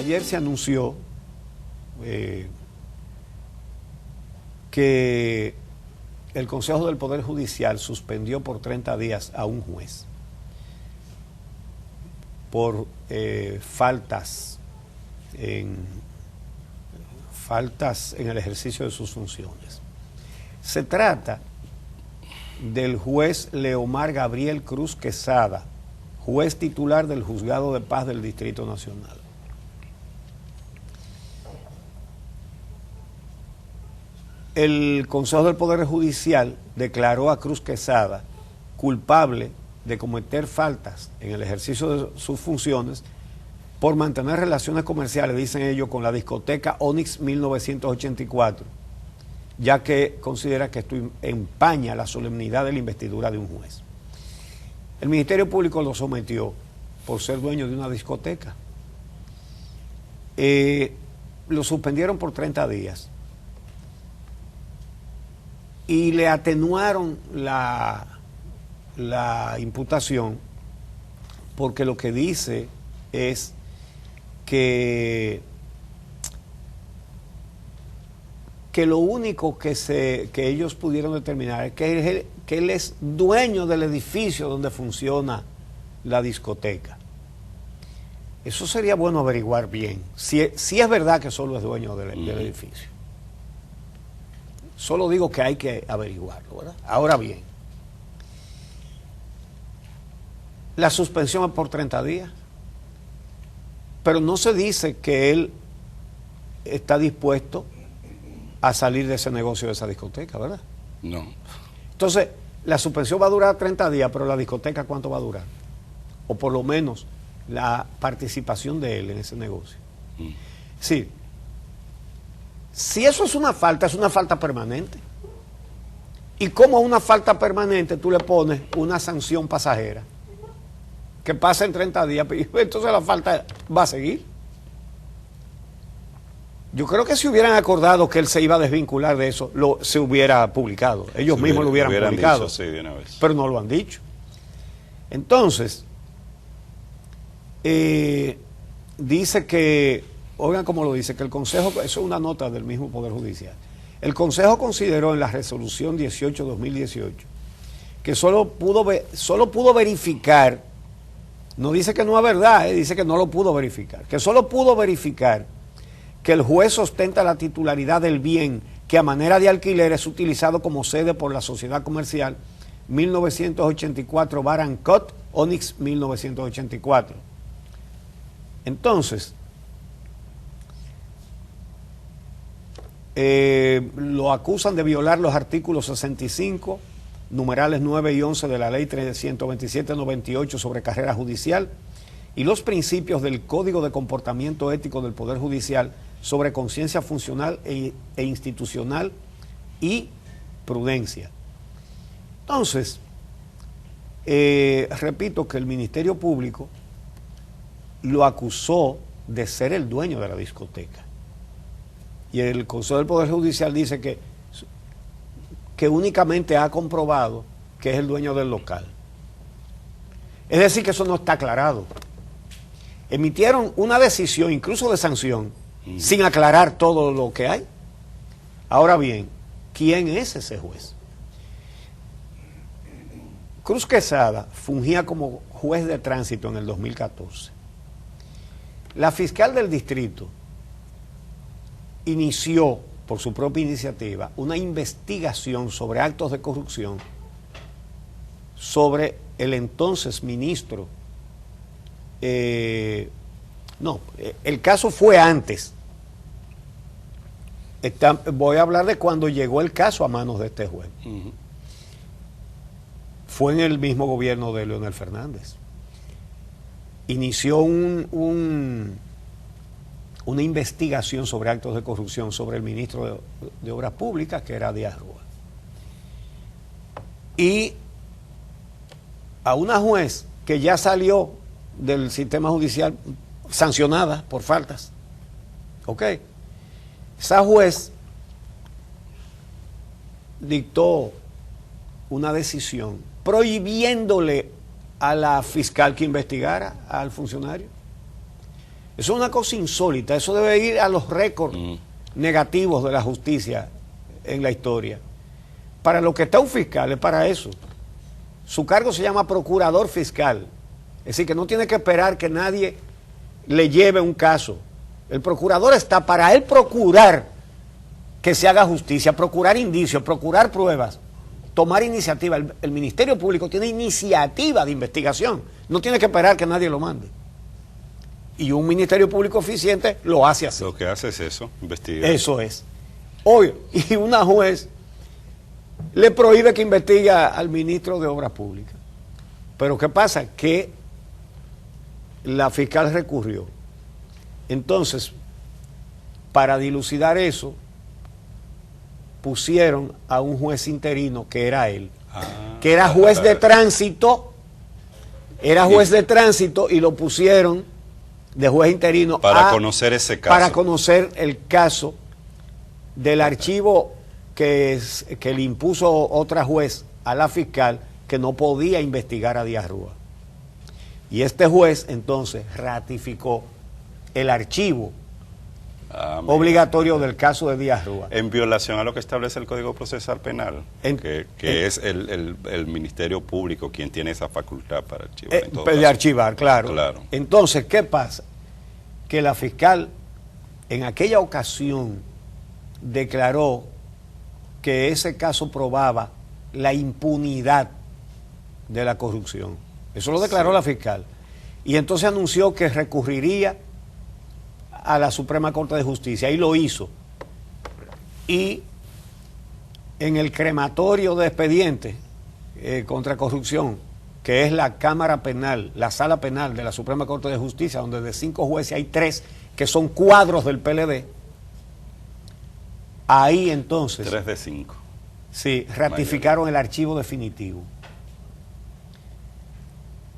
Ayer se anunció que el Consejo del Poder Judicial suspendió por 30 días a un juez por faltas en el ejercicio de sus funciones. Se trata del juez Leomar Gabriel Cruz Quesada, juez titular del Juzgado de Paz del Distrito Nacional. El Consejo del Poder Judicial declaró a Cruz Quesada culpable de cometer faltas en el ejercicio de sus funciones por mantener relaciones comerciales, dicen ellos, con la discoteca Onyx 1984, ya que considera que esto empaña la solemnidad de la investidura de un juez. El Ministerio Público lo sometió por ser dueño de una discoteca. Lo suspendieron por 30 días y le atenuaron la imputación, porque lo que dice es que lo único que ellos pudieron determinar es que él es dueño del edificio donde funciona la discoteca. Eso sería bueno averiguar bien, si es verdad que solo es dueño del edificio. Solo digo que hay que averiguarlo, ¿verdad? Ahora bien, la suspensión es por 30 días, pero no se dice que él está dispuesto a salir de ese negocio, de esa discoteca, ¿verdad? No. Entonces, la suspensión va a durar 30 días, pero la discoteca, ¿cuánto va a durar? O por lo menos la participación de él en ese negocio. Sí. Si eso es una falta permanente. Y como a una falta permanente tú le pones una sanción pasajera que pasa en 30 días, entonces la falta va a seguir. Yo creo que si hubieran acordado que él se iba a desvincular de eso, se hubiera publicado. Ellos mismos lo hubieran publicado. Dicho, sí, de una vez. Pero no lo han dicho. Entonces, dice que, oigan cómo lo dice, que el Consejo, eso es una nota del mismo Poder Judicial, el Consejo consideró en la resolución 18-2018 que solo pudo verificar, no dice que no es verdad, dice que no lo pudo verificar, que solo pudo verificar que el juez ostenta la titularidad del bien que a manera de alquiler es utilizado como sede por la sociedad comercial 1984 Barancot Onyx 1984. Entonces, lo acusan de violar los artículos 65, numerales 9 y 11 de la ley 127/98 sobre carrera judicial y los principios del Código de Comportamiento Ético del Poder Judicial sobre conciencia funcional e institucional y prudencia. Entonces, repito que el Ministerio Público lo acusó de ser el dueño de la discoteca. Y el Consejo del Poder Judicial dice que únicamente ha comprobado que es el dueño del local. Es decir, que eso no está aclarado. Emitieron una decisión, incluso de sanción, sin aclarar todo lo que hay. Ahora bien, ¿quién es ese juez? Cruz Quesada fungía como juez de tránsito en el 2014. La fiscal del distrito inició, por su propia iniciativa, una investigación sobre actos de corrupción sobre el entonces ministro. El caso fue antes. Voy a hablar de cuando llegó el caso a manos de este juez. Fue en el mismo gobierno de Leonel Fernández. Inició una investigación sobre actos de corrupción sobre el ministro de Obras Públicas, que era Díaz Rúa. Y a una juez que ya salió del sistema judicial sancionada por faltas. ¿Ok? Esa juez dictó una decisión prohibiéndole a la fiscal que investigara al funcionario. Eso es una cosa insólita, eso debe ir a los récords negativos de la justicia en la historia. Para lo que está un fiscal es para eso. Su cargo se llama procurador fiscal, es decir, que no tiene que esperar que nadie le lleve un caso. El procurador está para él procurar que se haga justicia, procurar indicios, procurar pruebas, tomar iniciativa. El Ministerio Público tiene iniciativa de investigación, no tiene que esperar que nadie lo mande. Y un Ministerio Público eficiente lo hace así. Lo que hace es eso, investigar. Eso es. Hoy, y una juez le prohíbe que investigue al ministro de Obras Públicas. Pero ¿qué pasa? Que la fiscal recurrió. Entonces, para dilucidar eso, pusieron a un juez interino, que era él, que era juez de tránsito, y lo pusieron de juez interino para conocer ese caso. Para conocer el caso del archivo que le impuso otra juez a la fiscal, que no podía investigar a Díaz Rúa. Y este juez entonces ratificó el archivo obligatorio del caso de Díaz Rúa. En violación a lo que establece el Código Procesal Penal, que es el Ministerio Público quien tiene esa facultad para archivar. De archivar, claro. Entonces, ¿qué pasa? Que la fiscal en aquella ocasión declaró que ese caso probaba la impunidad de la corrupción. Eso lo declaró la fiscal. Y entonces anunció que recurriría a la Suprema Corte de Justicia, y lo hizo. Y en el crematorio de expedientes contra corrupción, que es la Cámara Penal, la Sala Penal de la Suprema Corte de Justicia, donde de 5 jueces hay 3 que son cuadros del PLD, ahí entonces 3 de 5. Sí, ratificaron el archivo definitivo.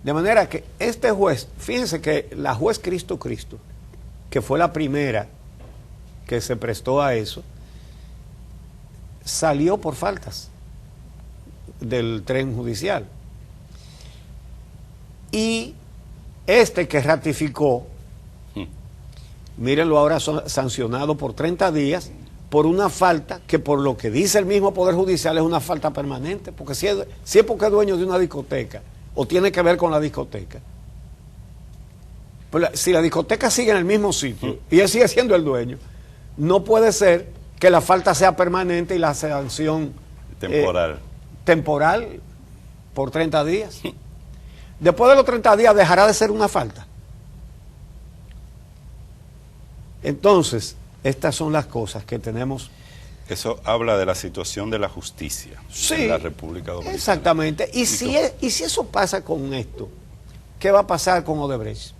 De manera que este juez, fíjense que la juez Cristo, que fue la primera que se prestó a eso, salió por faltas del tren judicial. Y este que ratificó, mírenlo ahora, sancionado por 30 días por una falta que, por lo que dice el mismo Poder Judicial, es una falta permanente, porque si es porque es dueño de una discoteca o tiene que ver con la discoteca, pues si la discoteca sigue en el mismo sitio y él sigue siendo el dueño, no puede ser que la falta sea permanente y la sanción temporal por 30 días. Después de los 30 días dejará de ser una falta. Entonces, estas son las cosas que tenemos. Eso habla de la situación de la justicia en la República Dominicana. Exactamente. Y si eso pasa con esto, ¿qué va a pasar con Odebrecht?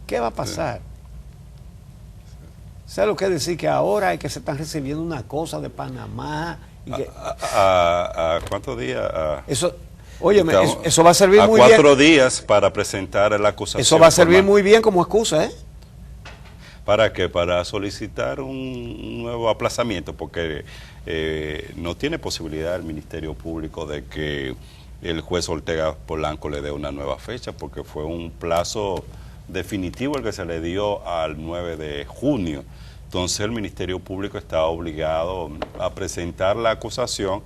¿Qué va a pasar? ¿Sabes lo que es decir? Que ahora es que se están recibiendo una cosa de Panamá. Y que, ¿A cuántos días? Óyeme, eso va a servir muy bien. A 4 días para presentar la acusación. Eso va a servir muy bien como excusa, ¿eh? ¿Para qué? Para solicitar un nuevo aplazamiento, porque no tiene posibilidad el Ministerio Público de que el juez Ortega Polanco le dé una nueva fecha, porque fue un plazo definitivo el que se le dio al 9 de junio. Entonces el Ministerio Público está obligado a presentar la acusación.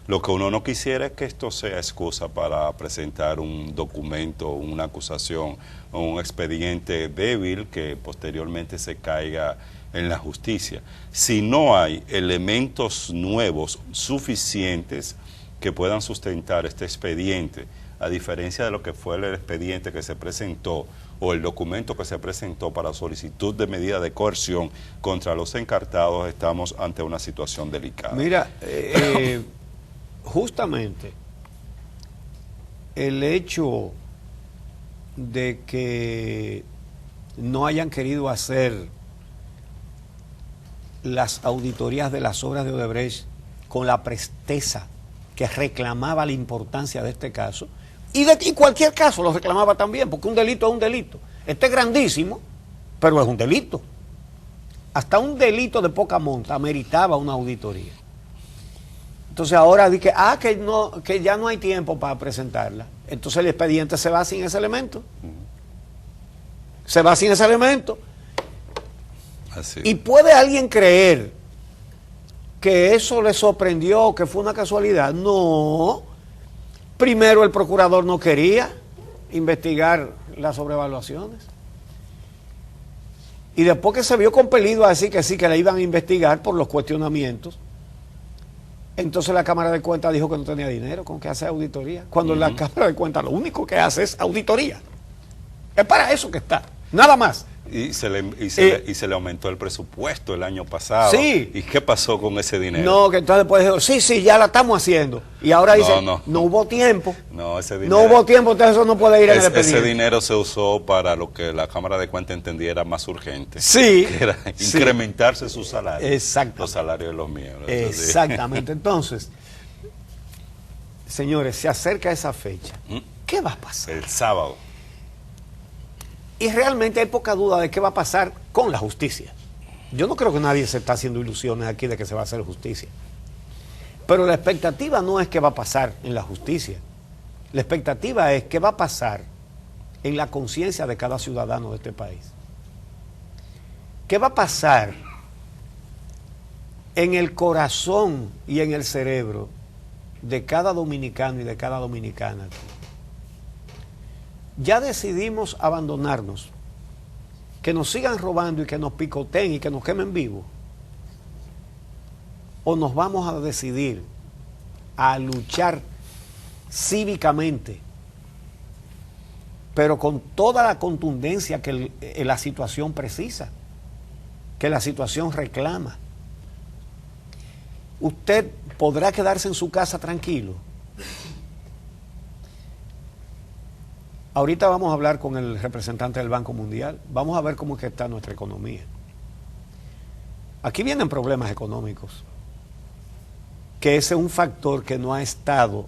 Lo que uno no quisiera es que esto sea excusa para presentar un documento, una acusación o un expediente débil que posteriormente se caiga en la justicia. Si no hay elementos nuevos suficientes que puedan sustentar este expediente, a diferencia de lo que fue el expediente que se presentó o el documento que se presentó para solicitud de medida de coerción contra los encartados, estamos ante una situación delicada. Mira, justamente el hecho de que no hayan querido hacer las auditorías de las obras de Odebrecht con la presteza que reclamaba la importancia de este caso, y cualquier caso lo reclamaba también, porque un delito es un delito. Este es grandísimo, pero es un delito. Hasta un delito de poca monta ameritaba una auditoría. Entonces ahora dice que ya no hay tiempo para presentarla. Entonces el expediente se va sin ese elemento. Se va sin ese elemento. Así. ¿Y puede alguien creer que eso le sorprendió, que fue una casualidad? No. Primero el procurador no quería investigar las sobrevaluaciones. Y después que se vio compelido a decir que sí, que le iban a investigar por los cuestionamientos, entonces la Cámara de Cuentas dijo que no tenía dinero con que hacer auditoría. Cuando la Cámara de Cuentas lo único que hace es auditoría. Es para eso que está, nada más. Y se le aumentó el presupuesto el año pasado. Sí. ¿Y qué pasó con ese dinero? No, que entonces después dijo, sí, ya la estamos haciendo. Y ahora dice, no hubo tiempo. No, ese dinero, no hubo tiempo, entonces eso no puede ir en el expediente. Ese dinero se usó para lo que la Cámara de Cuentas entendía era más urgente. Sí. Que era incrementarse sus salarios. Exacto. Los salarios de los miembros. Exactamente. Entonces, señores, se acerca esa fecha. ¿Qué va a pasar? El sábado. Y realmente hay poca duda de qué va a pasar con la justicia. Yo no creo que nadie se está haciendo ilusiones aquí de que se va a hacer justicia. Pero la expectativa no es qué va a pasar en la justicia. La expectativa es qué va a pasar en la conciencia de cada ciudadano de este país. ¿Qué va a pasar en el corazón y en el cerebro de cada dominicano y de cada dominicana aquí? Ya decidimos abandonarnos, que nos sigan robando y que nos picoteen y que nos quemen vivos. O nos vamos a decidir a luchar cívicamente, pero con toda la contundencia que la situación precisa, que la situación reclama. Usted podrá quedarse en su casa tranquilo. Ahorita vamos a hablar con el representante del Banco Mundial, vamos a ver cómo es que está nuestra economía. Aquí vienen problemas económicos, que ese es un factor que no ha estado.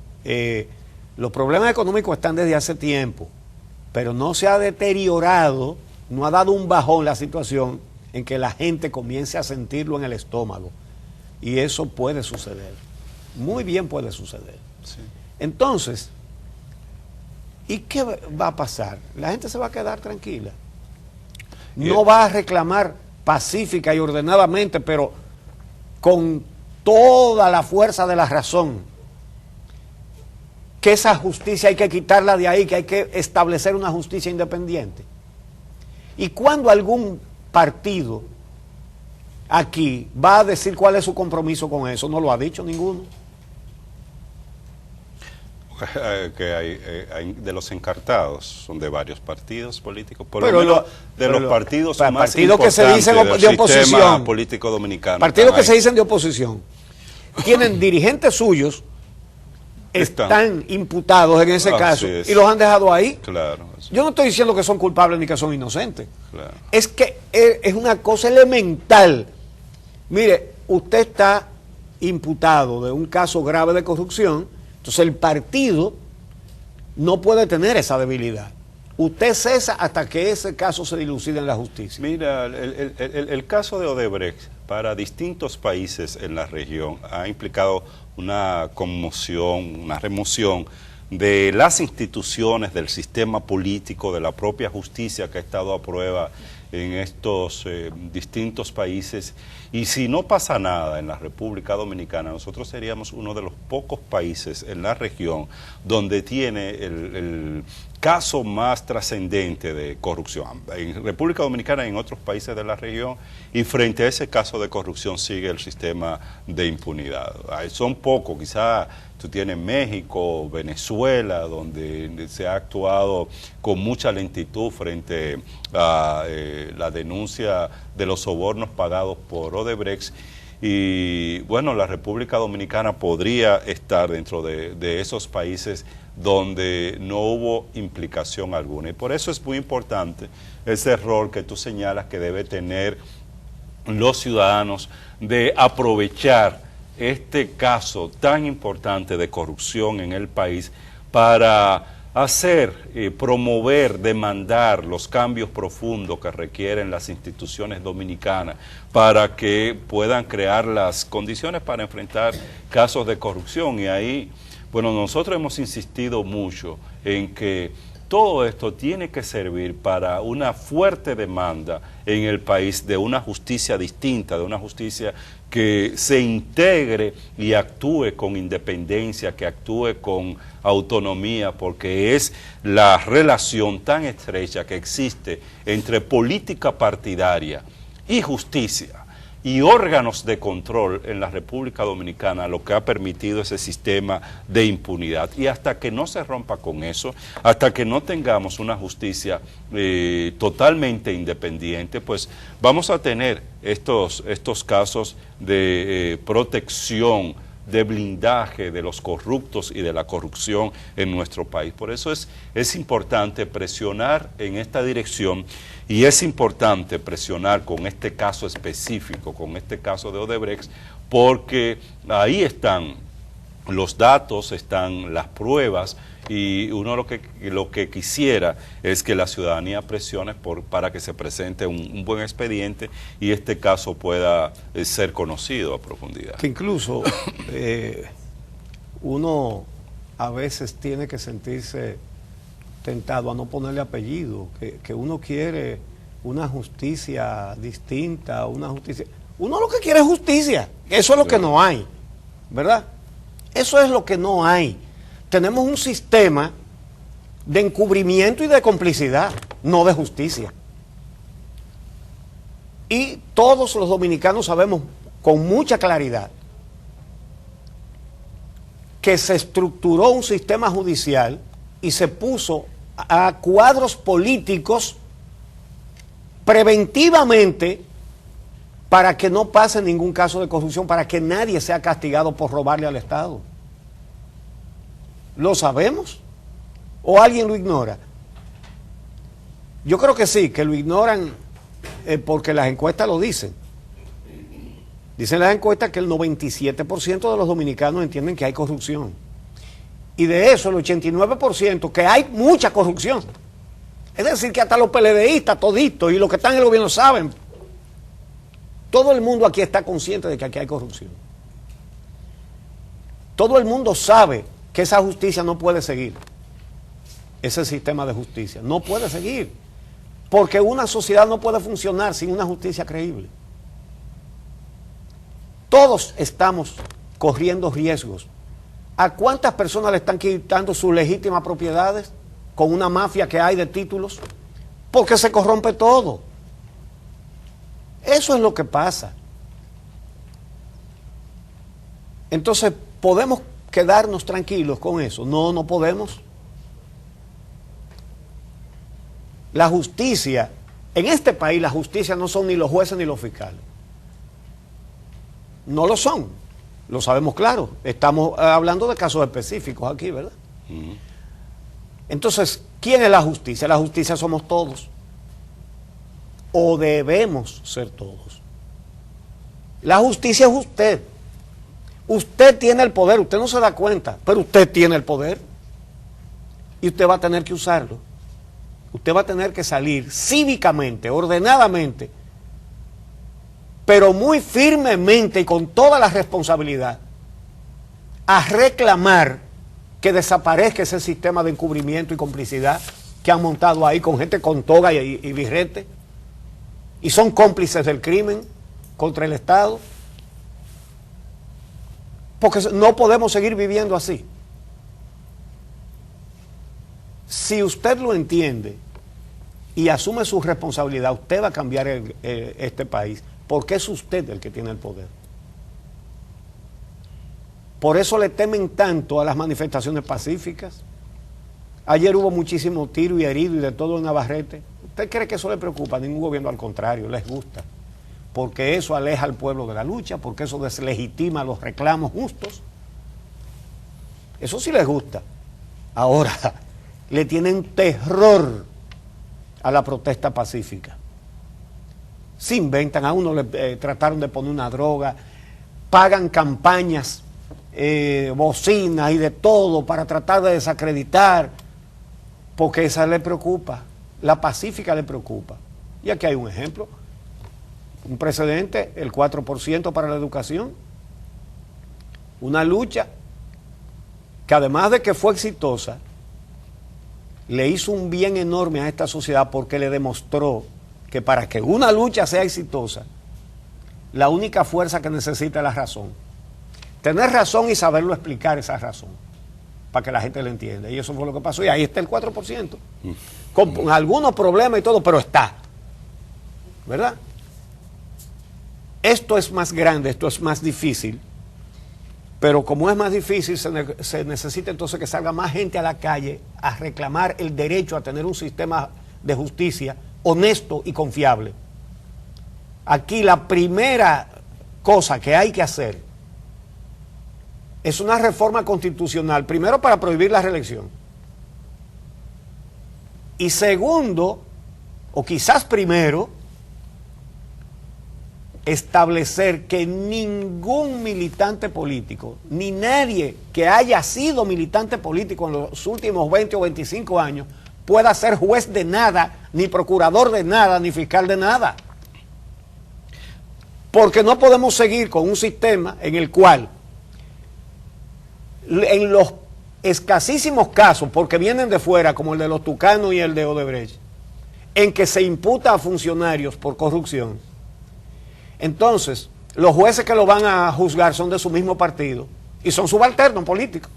Los problemas económicos están desde hace tiempo, pero no se ha deteriorado, no ha dado un bajón la situación en que la gente comience a sentirlo en el estómago. Y eso puede suceder, muy bien puede suceder. Sí. Entonces, ¿y qué va a pasar? La gente se va a quedar tranquila. No va a reclamar pacífica y ordenadamente, pero con toda la fuerza de la razón, que esa justicia hay que quitarla de ahí, que hay que establecer una justicia independiente. ¿Y cuando algún partido aquí va a decir cuál es su compromiso con eso? No lo ha dicho ninguno. Que hay de los encartados, son de varios partidos políticos, por pero lo menos de los partidos más partidos que se dicen del de oposición, sistema político dominicano. Partidos que se dicen de oposición, tienen dirigentes suyos, están imputados en ese caso y los han dejado ahí. Claro. Yo no estoy diciendo que son culpables ni que son inocentes. Claro. Es que es una cosa elemental. Mire, usted está imputado de un caso grave de corrupción. Entonces el partido no puede tener esa debilidad. Usted cesa hasta que ese caso se dilucide en la justicia. Mira, el caso de Odebrecht para distintos países en la región ha implicado una conmoción, una remoción de las instituciones, del sistema político, de la propia justicia que ha estado a prueba en estos distintos países. Y si no pasa nada en la República Dominicana, nosotros seríamos uno de los pocos países en la región donde tiene el caso más trascendente de corrupción. En República Dominicana y en otros países de la región, y frente a ese caso de corrupción sigue el sistema de impunidad. Son pocos, quizá tú tienes México, Venezuela, donde se ha actuado con mucha lentitud frente a la denuncia de los sobornos pagados por Odebrecht. Y bueno, la República Dominicana podría estar dentro de esos países donde no hubo implicación alguna. Y por eso es muy importante ese rol que tú señalas que debe tener los ciudadanos de aprovechar este caso tan importante de corrupción en el país para hacer, promover, demandar los cambios profundos que requieren las instituciones dominicanas para que puedan crear las condiciones para enfrentar casos de corrupción. Y ahí, bueno, nosotros hemos insistido mucho en que todo esto tiene que servir para una fuerte demanda en el país de una justicia distinta, de una justicia que se integre y actúe con independencia, que actúe con autonomía, porque es la relación tan estrecha que existe entre política partidaria y justicia y órganos de control en la República Dominicana, lo que ha permitido ese sistema de impunidad. Y hasta que no se rompa con eso, hasta que no tengamos una justicia totalmente independiente, pues vamos a tener estos casos de protección, de blindaje de los corruptos y de la corrupción en nuestro país. Por eso es importante presionar en esta dirección, y es importante presionar con este caso específico, con este caso de Odebrecht, porque ahí están los datos, están las pruebas, y uno lo que quisiera es que la ciudadanía presione para que se presente un buen expediente y este caso pueda ser conocido a profundidad. Que incluso uno a veces tiene que sentirse tentado a no ponerle apellido, que uno quiere una justicia distinta, una justicia... Uno lo que quiere es justicia, eso es lo que no hay, ¿verdad? Eso es lo que no hay. Tenemos un sistema de encubrimiento y de complicidad, no de justicia. Y todos los dominicanos sabemos con mucha claridad que se estructuró un sistema judicial y se puso a cuadros políticos preventivamente para que no pase ningún caso de corrupción, para que nadie sea castigado por robarle al Estado. ¿Lo sabemos? ¿O alguien lo ignora? Yo creo que sí, que lo ignoran porque las encuestas lo dicen. Dicen las encuestas que el 97% de los dominicanos entienden que hay corrupción. Y de eso el 89% que hay mucha corrupción. Es decir, que hasta los PLDistas, toditos, y los que están en el gobierno saben. Todo el mundo aquí está consciente de que aquí hay corrupción. Todo el mundo sabe que esa justicia no puede seguir. Ese sistema de justicia no puede seguir. Porque una sociedad no puede funcionar sin una justicia creíble. Todos estamos corriendo riesgos. ¿A cuántas personas le están quitando sus legítimas propiedades con una mafia que hay de títulos? Porque se corrompe todo. Eso es lo que pasa. Entonces, ¿podemos quedarnos tranquilos con eso? No, no podemos. La justicia, en este país la justicia no son ni los jueces ni los fiscales. No lo son, lo sabemos claro. Estamos hablando de casos específicos aquí, ¿verdad? Entonces, ¿quién es la justicia? La justicia somos todos. O debemos ser todos. La justicia es usted. Usted tiene el poder, usted no se da cuenta, pero usted tiene el poder. Y usted va a tener que usarlo. Usted va a tener que salir cívicamente, ordenadamente, pero muy firmemente y con toda la responsabilidad, a reclamar que desaparezca ese sistema de encubrimiento y complicidad que han montado ahí con gente con toga y birrete, y son cómplices del crimen contra el Estado, porque no podemos seguir viviendo así. Si usted lo entiende y asume su responsabilidad, usted va a cambiar este país, porque es usted el que tiene el poder. Por eso le temen tanto a las manifestaciones pacíficas. Ayer hubo muchísimo tiro y herido y de todo en Navarrete. ¿Usted cree que eso le preocupa a ningún gobierno? Al contrario, les gusta. Porque eso aleja al pueblo de la lucha, porque eso deslegitima los reclamos justos. Eso sí les gusta. Ahora, le tienen terror a la protesta pacífica. Se inventan, a uno le trataron de poner una droga, pagan campañas, bocinas y de todo para tratar de desacreditar, porque esa le preocupa, la pacífica le preocupa. Y aquí hay un ejemplo, un precedente, el 4% para la educación, una lucha que además de que fue exitosa, le hizo un bien enorme a esta sociedad porque le demostró que para que una lucha sea exitosa, la única fuerza que necesita es la razón. Tener razón y saberlo explicar esa razón, para que la gente lo entienda. Y eso fue lo que pasó. Y ahí está el 4%. Con algunos problemas y todo, pero está. ¿Verdad? Esto es más grande, esto es más difícil. Pero como es más difícil, se necesita entonces que salga más gente a la calle a reclamar el derecho a tener un sistema de justicia honesto y confiable. Aquí la primera cosa que hay que hacer es una reforma constitucional, primero para prohibir la reelección. Y segundo, o quizás primero, establecer que ningún militante político, ni nadie que haya sido militante político en los últimos 20 o 25 años, pueda ser juez de nada, ni procurador de nada, ni fiscal de nada. Porque no podemos seguir con un sistema en el cual, en los escasísimos casos, porque vienen de fuera, como el de los Tucanos y el de Odebrecht, en que se imputa a funcionarios por corrupción, entonces los jueces que lo van a juzgar son de su mismo partido y son subalternos políticos.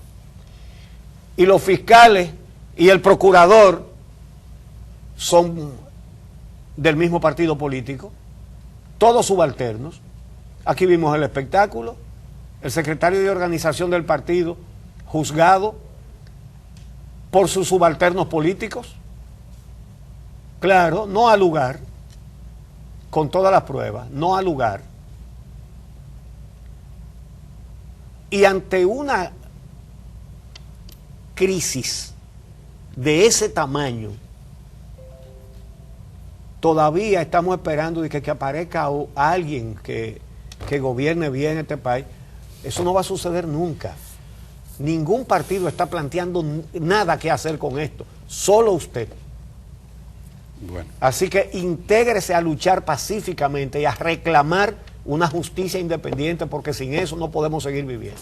Y los fiscales y el procurador son del mismo partido político, todos subalternos. Aquí vimos el espectáculo, el secretario de organización del partido juzgado por sus subalternos políticos. Claro, no al lugar, con todas las pruebas, no al lugar. Y ante una crisis de ese tamaño, todavía estamos esperando de que aparezca alguien que gobierne bien este país. Eso no va a suceder nunca. Ningún partido está planteando nada que hacer con esto, solo usted. Bueno. Así que intégrese a luchar pacíficamente y a reclamar una justicia independiente, porque sin eso no podemos seguir viviendo.